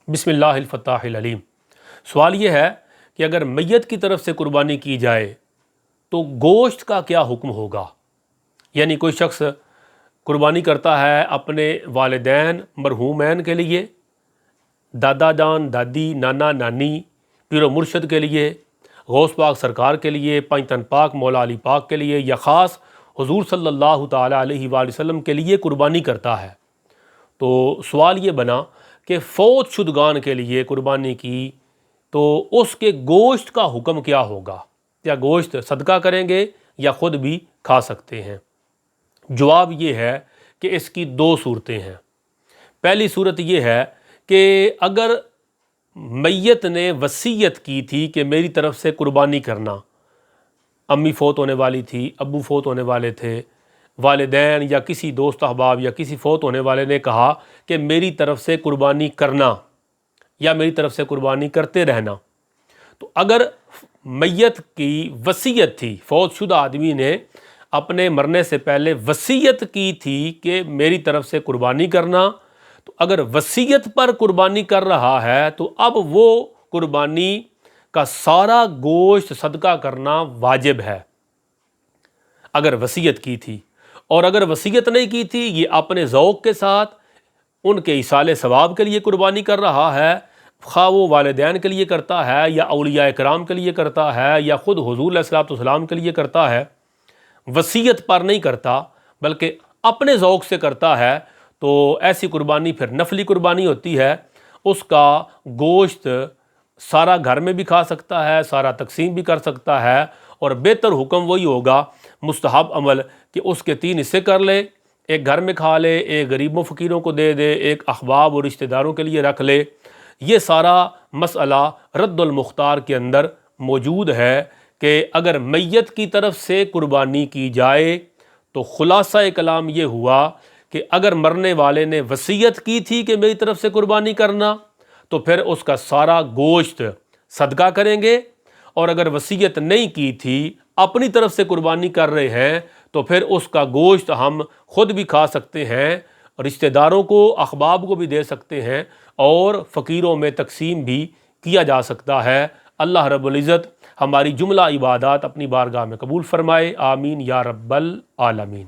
بسم اللہ الفتاح العلیم۔ سوال یہ ہے کہ اگر میت کی طرف سے قربانی کی جائے تو گوشت کا کیا حکم ہوگا؟ یعنی کوئی شخص قربانی کرتا ہے اپنے والدین مرحومین کے لیے، دادا جان دادی، نانا نانی، پیر و مرشد کے لیے، غوث پاک سرکار کے لیے، پنج تن پاک مولا علی پاک کے لیے، یا خاص حضور صلی اللہ تعالیٰ علیہ وآلہ وسلم کے لیے قربانی کرتا ہے، تو سوال یہ بنا کہ فوت شدگان کے لیے قربانی کی تو اس کے گوشت کا حکم کیا ہوگا؟ کیا گوشت صدقہ کریں گے یا خود بھی کھا سکتے ہیں؟ جواب یہ ہے کہ اس کی دو صورتیں ہیں۔ پہلی صورت یہ ہے کہ اگر میت نے وصیت کی تھی کہ میری طرف سے قربانی کرنا، امی فوت ہونے والی تھی، ابو فوت ہونے والے تھے، والدین یا کسی دوست احباب یا کسی فوت ہونے والے نے کہا کہ میری طرف سے قربانی کرنا یا میری طرف سے قربانی کرتے رہنا، تو اگر میت کی وصیت تھی، فوت شدہ آدمی نے اپنے مرنے سے پہلے وصیت کی تھی کہ میری طرف سے قربانی کرنا، تو اگر وصیت پر قربانی کر رہا ہے تو اب وہ قربانی کا سارا گوشت صدقہ کرنا واجب ہے اگر وصیت کی تھی۔ اور اگر وصیت نہیں کی تھی، یہ اپنے ذوق کے ساتھ ان کے ایصال ثواب کے لیے قربانی کر رہا ہے، خواہ وہ والدین کے لیے کرتا ہے یا اولیاء کرام کے لیے کرتا ہے یا خود حضور علیہ الصلوۃ والسلام کے لیے کرتا ہے، وصیت پر نہیں کرتا بلکہ اپنے ذوق سے کرتا ہے، تو ایسی قربانی پھر نفلی قربانی ہوتی ہے۔ اس کا گوشت سارا گھر میں بھی کھا سکتا ہے، سارا تقسیم بھی کر سکتا ہے، اور بہتر حکم وہی ہوگا، مستحب عمل، کہ اس کے 3 حصے کر لے، ایک گھر میں کھا لے، ایک غریبوں فقیروں کو دے دے، ایک احباب اور رشتہ داروں کے لیے رکھ لے۔ یہ سارا مسئلہ رد المختار کے اندر موجود ہے کہ اگر میت کی طرف سے قربانی کی جائے تو خلاصہ کلام یہ ہوا کہ اگر مرنے والے نے وصیت کی تھی کہ میری طرف سے قربانی کرنا، تو پھر اس کا سارا گوشت صدقہ کریں گے، اور اگر وصیت نہیں کی تھی، اپنی طرف سے قربانی کر رہے ہیں، تو پھر اس کا گوشت ہم خود بھی کھا سکتے ہیں، رشتہ داروں کو، احباب کو بھی دے سکتے ہیں، اور فقیروں میں تقسیم بھی کیا جا سکتا ہے۔ اللہ رب العزت ہماری جملہ عبادات اپنی بارگاہ میں قبول فرمائے، آمین یا رب العالمین۔